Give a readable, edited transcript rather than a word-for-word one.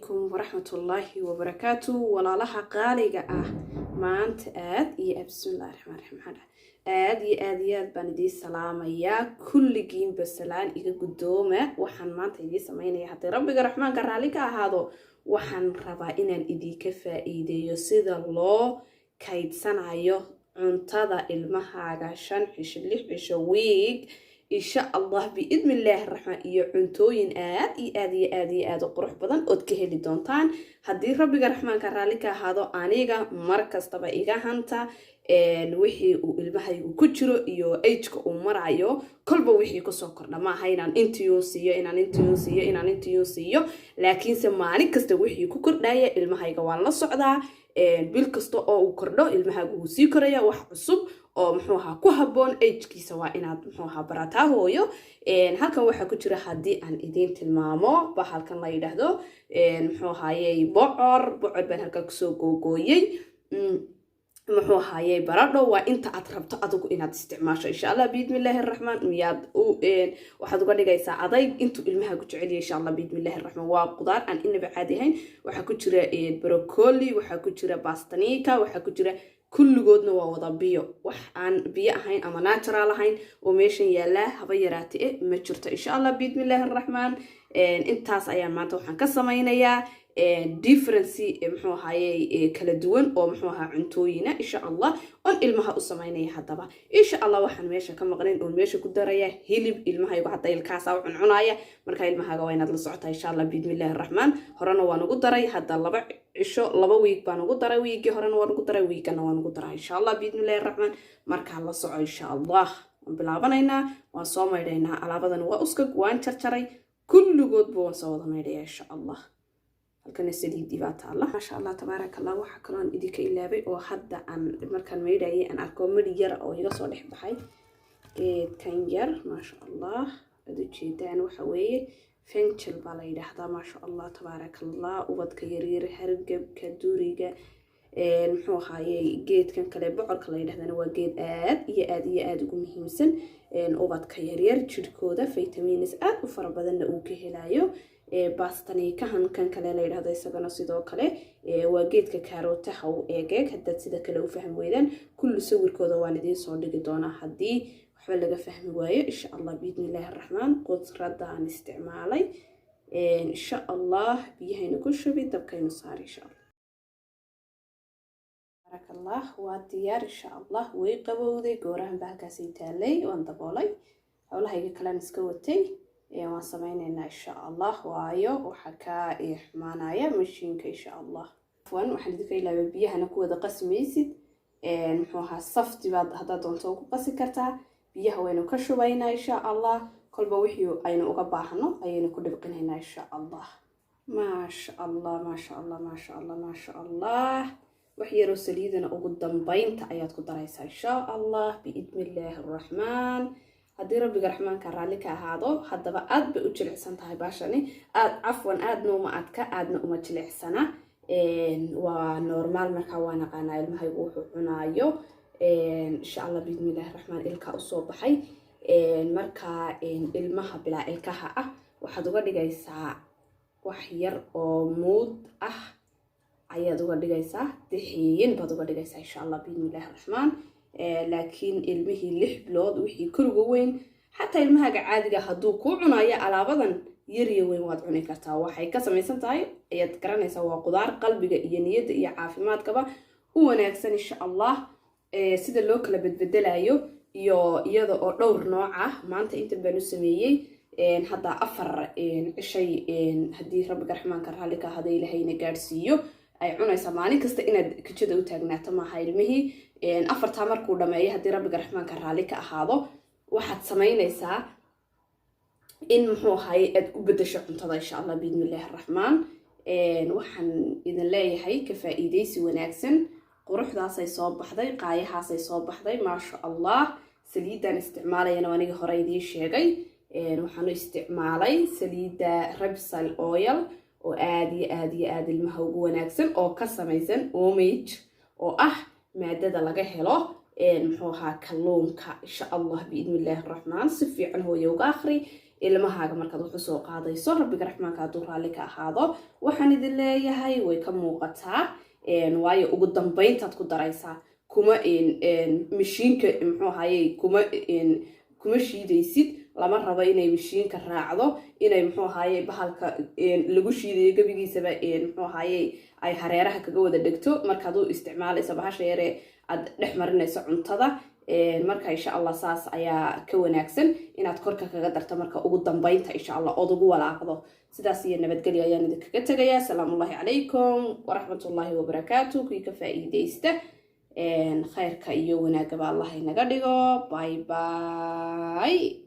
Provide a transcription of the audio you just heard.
عليكم ورحمة الله وبركاته ولا لها قالقة ما أنت بسم الله الرحمن الرحيم آد بندي السلام يا كل جيم بسلام إذا قدومه وحن ما أنت يدي سمعيني حتى ربك الرحمن كرالك هذا وحن ربعنا إدي كفائدة يصيد الله كيد سنعيه عنتظر المهاجة شنحش اللي حشويك إن شاء الله بإذن الله الرحمن يعنتوين آد قروح بدن أدكه لدونتان هدي ربك الرحمن كرالك هذا أنيجا مركز طبعا إيجا هانتا الوحي والبحي وكجرو إيو إيجك ومرعيو كل بوحي كسوكر لما هاي إنان انتيوسيو لكن سمعني كست وحي كوكر دايا المهاي قوان لصعدا بالكستو أو كردو المهاي قوسي كريا وحصب oo muxuu ahaa ku haboon age-kiisa waa inaad muxuu ahaa barataa hooyo halkan waxa ku jira hadii aan idin tilmaamo ba halkan la yiraahdo muxuu ahaayay bocor baan halka ku soo googooyay muxuu ahaayay baradho waa inta aad rabto adigu inaad isticmaasho insha Allah bismillahir rahman miyaad waxaad uga dhigaysaa adayg intuu ilmaha ku jecel yahay insha Allah bismillahir rahman waa qudaar aan inaba caadi ahayn waxa ku jira broccoli waxa ku jira bastanika waxa ku jira kulligoodna waa wada biyo wax aan biyo ahayn ama natural ahayn oo meeshan yaala haba yaraatee ma jirto insha Allah bismillahir rahman intaas ayaan maanta waxaan ka samaynayaa difference muxuu ahaayay kala duwan oo muxuu ahaa cuntooyina insha Allah on ilmaha u samaynaya hadaba insha Allah waxaan meesha ka maqnayn oo meesha ku daraya hilib ilmaha igu haday ilkaas oo cunaya marka ilmaha waa inaad la socotaa insha Allah bismillahir rahman horena waan ugu daray hadda laba week baan ugu daray weekii horena waan ugu daray weekana waan ugu daray insha Allah bismillahir rahman marka la soco insha Allah waan bilaabanayna waan soo maydhaynaa alaabadan waa uska waan jarjaray kulligood buu soo wada maydhaya insha Allah halkan saliid dibaata Allah ma sha Allah tabarakallah waxa kaloon idinka ilaabay oo hadda aan markaan maydhayay aan arko mid yar oo iga soo dhex baxay kan yar ma sha Allah jeedaan waxa weeye fenchel baa la yiraahdaa ma sha Allah tabarakallah ubadka yaryar hargabka duriga muxuu ahaayay geedkan kale bocorka la yiraahdaa waa geed aad ugu muhiimsan ubadka yaryar jirkooda vitamins aad u fara badan uu ka helayo bastanika kan kale la yiraahdo isagana sidoo kale waa geedka karootaha oo eegay hadda sida kale u fahmi weydaan kullu sawirkooda waan idin soo dhigi doonaa hadii waxba laga fahmi waayo insha Allah bismillahir rahman qudradaan isticmaalay insha Allah biyahayna ku shubi dabkaynu saar insha Allah barakallah waa diyaar insha Allah way qabowday goorahan baakaas taalay waan daboolay hawlahayga kale iska watay waan sameeynaa insha Allah waayo waxa ka ihmaanaya mashiinka insha Allah waxaan idinka ilaabay biyahana ku wada qasmaysid muxuu ahaa safti baad hadda doonto ku qasi kartaa biyaha waynu ka shubaynaa insha Allah kolba wixii aynu uga baahno ayaynu ku dhibqinaynaa insha Allah ma sha Allah wax yar oo saliidana ugu dambeynta ayaad ku daraysaa insha Allah biidnillahir rahman haddii rabbiga raxmaanka raalli ka ahaado haddaba aad bay u jilicsan tahay baashani afwan aadna uma adka aadna uma jilicsana waa normal marka waa naqaanaa ilmahaygu wuxuu cunaayo insha Allah bismillahir rahman ilka u soo baxay marka ilmaha bilaa ilkaha waxaad uga dhigaysaa wax yar oo mood ayaad uga dhigaysaa dixiin baad uga dhigaysaa insha Allah bismillahir rahman laakiin ilmihii 6 bilood wixii kuriga weyn xataa ilmahaga caadiga haduu ku cunayo alaabadan yar weyn waad cuni kartaa waxay ka samaysan tahay ayaad garanaysaa waa qudaar qalbiga iyo niyada iyo caafimaadkaba u wanaagsan insha Allah sida loo kala bedbedelayo iyo iyada oo dhowr nooc maanta inta baan u sameeyay hadda 4 shay hadii rabbiga raxmaanka raalli ka hada ilahayna gaarsiiyo ay cunaysa maalin kasta inaad kijada u taagnaato ma aha ilmihii afarta markuu dhameeyo hadii rabbiga raxmaanka raalli ka ahaado waxaad samaynaysaa in muxuu ahaay aad u bedesho cuntada insha Allah bismillahir rahman waxaan idin leeyahay ka faa'iideysi wanaagsan quruxdaas ay soo baxday qaayahaas ay soo baxday ma sha Allah saliidan isticmaalayna aniga hore idin sheegay waxaan isticmaalay saliida Repsol oil oo aad ilmaha ugu wanaagsan oo ka samaysan omage oo maadada laga helo muxuu ahaa kalluunka insha Allah biidnillahir rahman si fiican hooyo uga akhri ilmahaaga markaad wax soo qaadayso rabbiga raxmaanka hadduu raalli ka ahaado waxaan idin leeyahay way ka muuqataa waayo ugu dambayntaad ku daraysaa kuma mishiinka muxuu ahaayey kuma shiidaysid lama rabo inay mishiinka raacdo inay muxuu ahaayey bahalka lagu shiidayo gabigiisaba muxuu ahaayey ay hareeraha kaga wada dhegto markaad u isticmaalayso bahasha yare aad dhex marinayso cuntada marka insha Allah saas ayaa ka wanaagsan inaad korka kaga darto marka ugu dambaynta insha Allah ood ugu walaaqdo sidaas iyo nabadgelyo ayaan idinkaga tagayaa salaamu calaykum waraxmatullaahi wabarakaatuh kii ka faa'iideysta khayrka iyo wanaagga Allah inaga dhigo bye bye